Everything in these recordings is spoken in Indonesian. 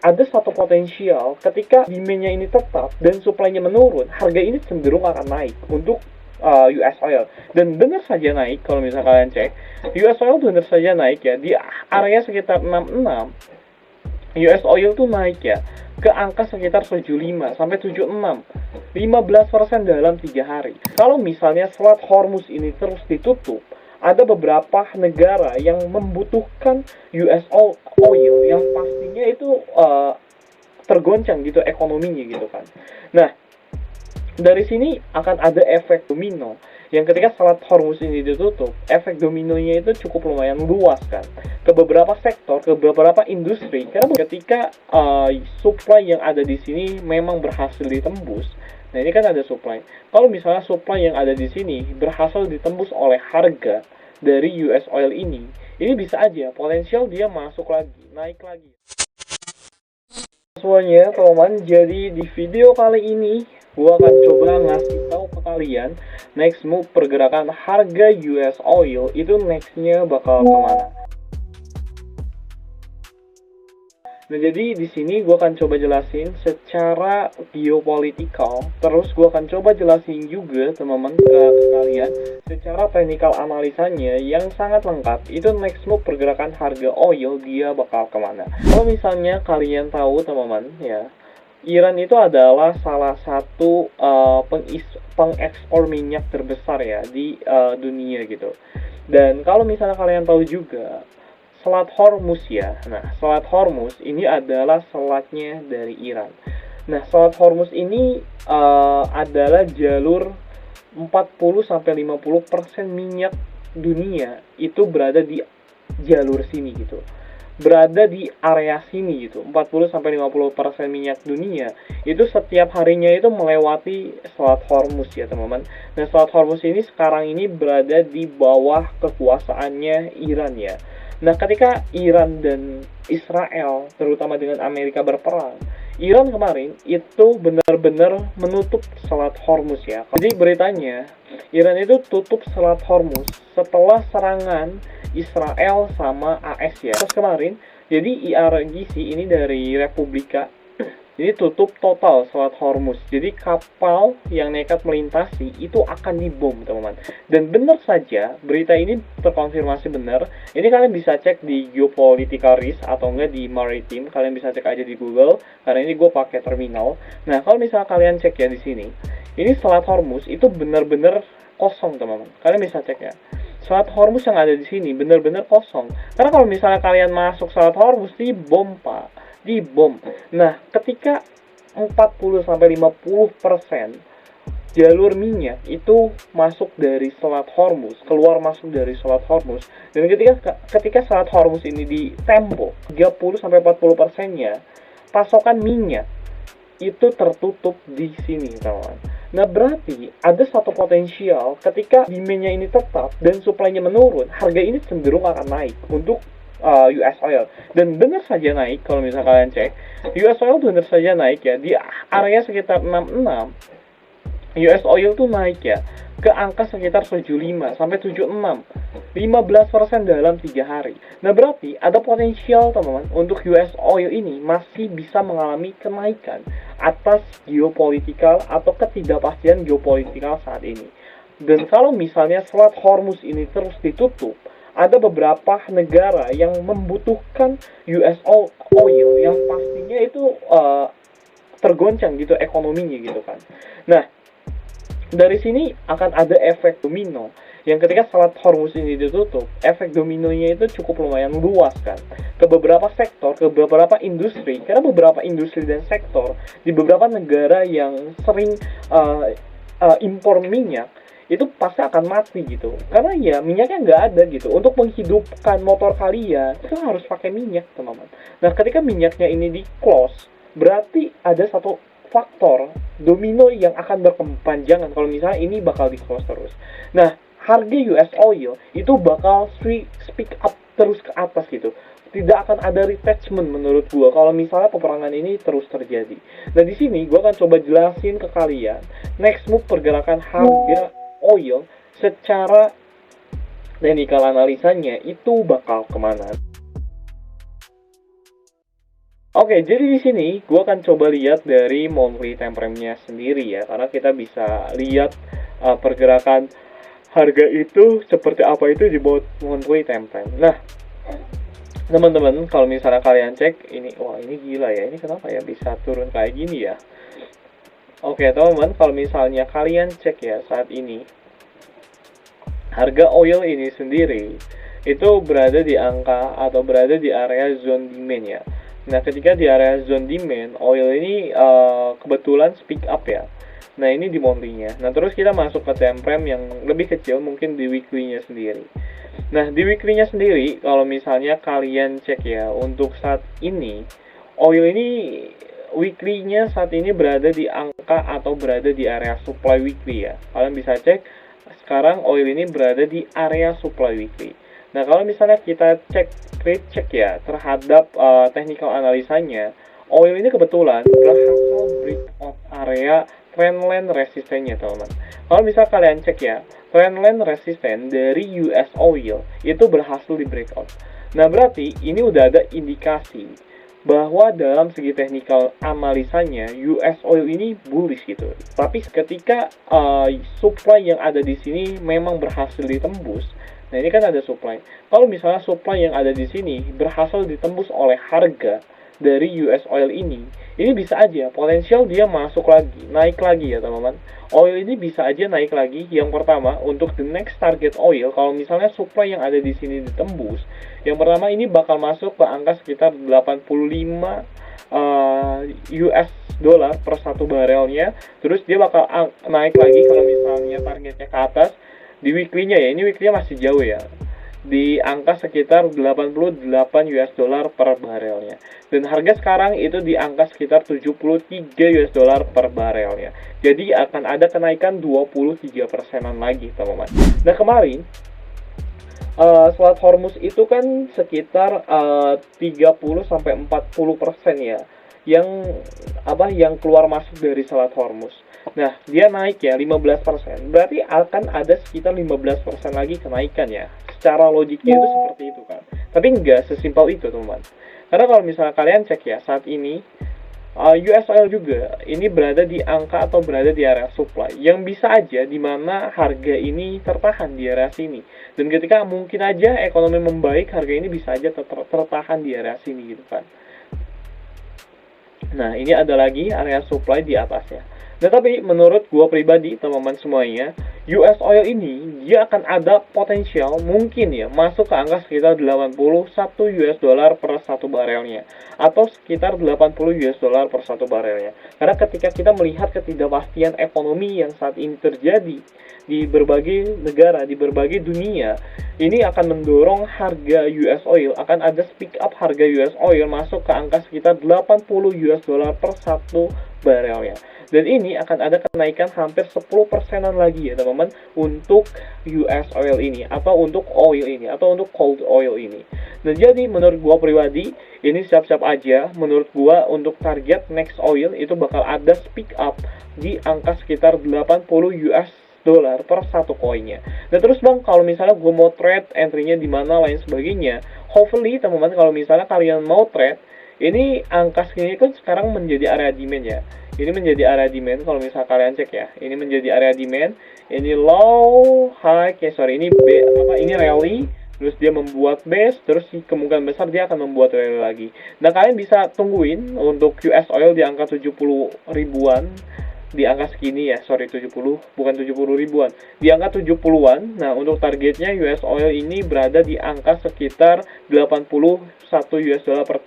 ada satu potensial ketika demand-nya ini tetap dan supply-nya menurun, harga ini cenderung akan naik untuk US oil. Dan benar saja naik, kalau misalnya kalian cek, US oil benar saja naik ya, di area sekitar 66, US oil tuh naik ya, ke angka sekitar 75 sampai 76, 15% dalam 3 hari. Kalau misalnya Selat Hormuz ini terus ditutup, ada beberapa negara yang membutuhkan US oil yang pastinya itu tergoncang gitu ekonominya gitu kan. Nah, dari sini akan ada efek domino yang ketika Selat Hormuz ini ditutup, efek dominonya itu cukup lumayan luas kan ke beberapa sektor, ke beberapa industri. Karena ketika supply yang ada di sini memang berhasil ditembus. Nah, ini kan ada supply. Kalau misalnya supply yang ada di sini berhasil ditembus oleh harga dari US oil ini bisa aja potensial dia masuk lagi, naik lagi. Semuanya, teman-teman, jadi di video kali ini gua akan coba ngasih tahu ke kalian next move pergerakan harga US oil itu nextnya bakal kemana. Nah, jadi di sini gue akan coba jelasin secara geopolitikal, terus gue akan coba jelasin juga teman-teman ke kalian secara technical analisanya yang sangat lengkap. Itu next move pergerakan harga oil dia bakal kemana. Kalau misalnya kalian tahu teman-teman ya, Iran itu adalah salah satu pengekspor minyak terbesar ya di dunia gitu. Dan kalau misalnya kalian tahu juga Selat Hormuz ya. Nah, Selat Hormuz ini adalah selatnya dari Iran. Nah, Selat Hormuz ini adalah jalur 40-50% minyak dunia itu berada di jalur sini gitu. Berada di area sini gitu. 40-50% minyak dunia itu setiap harinya itu melewati Selat Hormuz ya, teman-teman. Nah, Selat Hormuz ini sekarang ini berada di bawah kekuasaannya Iran ya. Nah, ketika Iran dan Israel, terutama dengan Amerika berperang, Iran kemarin itu benar-benar menutup Selat Hormuz ya. Jadi beritanya, Iran itu tutup Selat Hormuz setelah serangan Israel sama AS ya. Terus kemarin, jadi IRGC ini dari Republika ini tutup total Selat Hormuz. Jadi kapal yang nekat melintasi itu akan dibom, teman-teman. Dan benar saja, berita ini terkonfirmasi benar. Ini kalian bisa cek di Geopolitical Risk atau enggak di Maritime. Kalian bisa cek aja di Google, karena ini gue pakai terminal. Nah, kalau misalnya kalian cek ya di sini, ini Selat Hormuz itu benar-benar kosong, teman-teman. Kalian bisa cek ya. Selat Hormuz yang ada di sini benar-benar kosong. Karena kalau misalnya kalian masuk Selat Hormuz, dibom, Pak. Dibom. Nah, ketika 40-50% jalur minyak itu masuk dari Selat Hormuz, keluar masuk dari Selat Hormuz, dan ketika Selat Hormuz ini ditembok 30-40%-nya, pasokan minyak itu tertutup di sini, teman-teman. Nah, berarti ada satu potensial ketika demand-nya ini tetap dan supply-nya menurun, harga ini cenderung akan naik untuk US oil. Dan benar saja naik, kalau misalnya kalian cek, US oil benar saja naik ya, di area sekitar 66, US oil tuh naik ya, ke angka sekitar 75 sampai 76, 15% dalam 3 hari. Nah, berarti ada potensial, teman-teman, untuk US oil ini masih bisa mengalami kenaikan atas geopolitikal atau ketidakpastian geopolitikal saat ini. Dan kalau misalnya Selat Hormuz ini terus ditutup, ada beberapa negara yang membutuhkan US oil yang pastinya itu tergoncang gitu ekonominya gitu kan. Nah, dari sini akan ada efek domino yang ketika Selat Hormuz ini ditutup, efek dominonya itu cukup lumayan luas kan ke beberapa sektor, ke beberapa industri. Karena beberapa industri dan sektor di beberapa negara yang sering impor minyak itu pasti akan mati gitu, karena ya minyaknya nggak ada gitu. Untuk menghidupkan motor kalian itu harus pakai minyak, teman-teman. Nah, ketika minyaknya ini di close, berarti ada satu faktor domino yang akan berkepanjangan kalau misalnya ini bakal di close terus. Nah, harga US oil itu bakal speak up terus ke atas gitu. Tidak akan ada retrenchment menurut gua kalau misalnya peperangan ini terus terjadi. Nah, di sini gua akan coba jelasin ke kalian next move pergerakan harga oil secara technical analisanya itu bakal kemana. Oke, jadi di sini gue akan coba lihat dari monthly time frame-nya sendiri ya, karena kita bisa lihat pergerakan harga itu seperti apa itu di monthly time frame. Nah, teman-teman, kalau misalnya kalian cek ini, wah ini gila ya, ini kenapa ya bisa turun kayak gini ya? Oke, teman-teman, kalau misalnya kalian cek ya saat ini, harga oil ini sendiri itu berada di angka atau berada di area zone demand ya. Nah, ketika di area zone demand, oil ini kebetulan speak up ya. Nah, ini di monthly-nya. Nah, terus kita masuk ke time frame yang lebih kecil, mungkin di weekly-nya sendiri. Nah, di weekly-nya sendiri, kalau misalnya kalian cek ya, untuk saat ini, oil ini weekly-nya saat ini berada di angka atau berada di area supply weekly ya. Kalian bisa cek, sekarang oil ini berada di area supply weekly. Nah, kalau misalnya kita cek ya terhadap technical analisanya, oil ini kebetulan berhasil breakout area trendline resistennya, teman-teman. Kalau misalnya kalian cek ya, trendline resisten dari US oil itu berhasil di breakout. Nah, berarti ini udah ada indikasi bahwa dalam segi technical analisanya US oil ini bullish gitu. Tapi ketika supply yang ada di sini memang berhasil ditembus. Nah, ini kan ada supply. Kalau misalnya supply yang ada di sini berhasil ditembus oleh harga dari US oil ini bisa aja potensial dia masuk lagi, naik lagi ya, teman-teman. Oil ini bisa aja naik lagi. Yang pertama, untuk the next target oil, kalau misalnya supply yang ada di sini ditembus, yang pertama ini bakal masuk ke angka sekitar 85 US dollar per satu barelnya. Terus dia bakal naik lagi kalau misalnya targetnya ke atas. Di weekly-nya ya, ini weekly-nya masih jauh ya, di angka sekitar 88 US dollar per barelnya. Dan harga sekarang itu di angka sekitar 73 US dollar per barelnya. Jadi akan ada kenaikan 23%-an lagi, teman-teman. Nah, kemarin Selat Hormuz itu kan sekitar 30-40% ya yang keluar masuk dari Selat Hormuz. Nah, dia naik ya 15%. Berarti akan ada sekitar 15% lagi kenaikan ya. Secara logiknya itu seperti itu kan. Tapi enggak sesimpel itu, teman-teman. Karena kalau misalnya kalian cek ya, saat ini US oil juga ini berada di angka atau berada di area supply yang bisa aja di mana harga ini tertahan di area sini. Dan ketika mungkin aja ekonomi membaik, harga ini bisa aja tertahan di area sini gitu kan. Nah, ini ada lagi area supply di atasnya. Nah, tapi menurut gue pribadi, teman-teman semuanya, US oil ini dia akan ada potensial mungkin ya masuk ke angka sekitar 81 US dollar per satu barelnya, atau sekitar 80 US dollar per satu barelnya. Karena ketika kita melihat ketidakpastian ekonomi yang saat ini terjadi di berbagai negara, di berbagai dunia, ini akan mendorong harga US oil, akan ada speak up harga US oil masuk ke angka sekitar 80 US dollar per satu barelnya. Dan ini akan ada kenaikan hampir 10%-an lagi ya, teman-teman, untuk US oil ini, atau untuk oil ini, atau untuk cold oil ini. Nah, jadi menurut gua pribadi, ini siap-siap aja. Menurut gua untuk target next oil itu bakal ada speak up di angka sekitar 80 US dollar per satu koinnya. Nah, terus bang, kalau misalnya gue mau trade, entry-nya di mana, lain sebagainya, hopefully teman-teman kalau misalnya kalian mau trade, ini angka segini kan sekarang menjadi area demand ya. Ini menjadi area demand kalau misalnya kalian cek ya. Ini menjadi area demand. Ini low, high, ini rally. Terus dia membuat base, terus kemungkinan besar dia akan membuat rally lagi. Nah, kalian bisa tungguin untuk US oil di angka 70 ribuan. Di angka segini ya, 70, bukan 70 ribuan. Di angka 70-an. Nah, untuk targetnya US oil ini berada di angka sekitar 81 US dollar per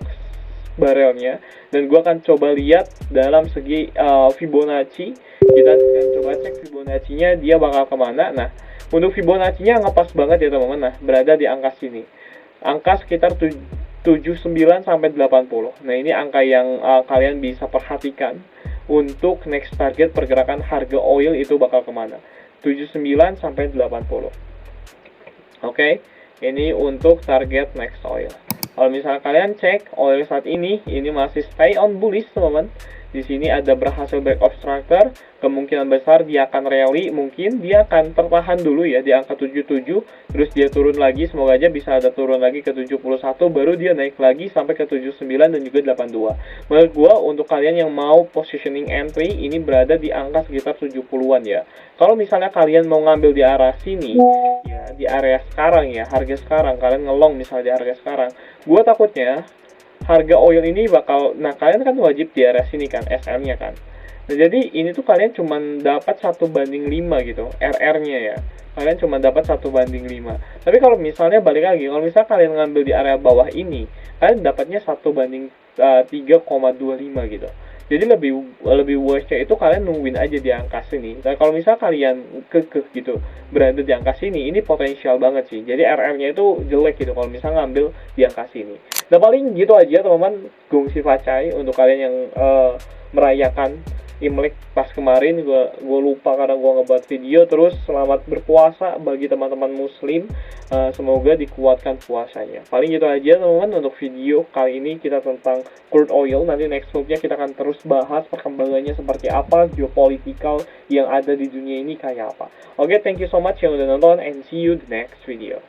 barelnya. Dan gue akan coba lihat dalam segi Fibonacci. Kita akan coba cek Fibonacci-nya dia bakal kemana. Nah, untuk Fibonacci-nya ngepas banget ya teman-teman. Nah, berada di angka sini, angka sekitar 79 sampai 80. Nah, ini angka yang kalian bisa perhatikan untuk next target pergerakan harga oil itu bakal kemana. 79 sampai 80. Oke, ini untuk target next oil. Kalau misalnya kalian cek oil saat ini masih stay on bullish, teman-teman. Di sini ada berhasil break of structure, kemungkinan besar dia akan rally, mungkin dia akan tertahan dulu ya di angka 77, terus dia turun lagi, semoga aja bisa ada turun lagi ke 71, baru dia naik lagi sampai ke 79 dan juga 82. Menurut gua untuk kalian yang mau positioning entry ini berada di angka sekitar 70-an ya. Kalau misalnya kalian mau ngambil di arah sini ya, di area sekarang ya, harga sekarang kalian ngelong misalnya di harga sekarang, gua takutnya harga oil ini bakal, nah kalian kan wajib di area sini kan, SM-nya kan. Nah, jadi ini tuh kalian cuman dapat 1/5 gitu, RR-nya ya. Kalian cuma dapat 1/5. Tapi kalau misalnya balik lagi, kalau misalnya kalian ngambil di area bawah ini, kalian dapatnya 1/3,25 gitu. Jadi lebih worst-nya itu kalian nungguin aja di angka sini. Dan kalau misalnya kalian kekeh gitu berada di angka sini, ini potensial banget sih. Jadi RR-nya itu jelek gitu kalau misalnya ngambil di angka sini. Nah paling gitu aja teman-teman, gongsi facai untuk kalian yang merayakan Imlek pas kemarin. Gue lupa karena gue ngebuat video. Terus selamat berpuasa bagi teman-teman muslim, semoga dikuatkan puasanya. Paling gitu aja teman-teman untuk video kali ini kita tentang crude oil. Nanti next move-nya kita akan terus bahas perkembangannya seperti apa, geopolitikal yang ada di dunia ini kayak apa. Oke, thank you so much yang udah nonton and see you the next video.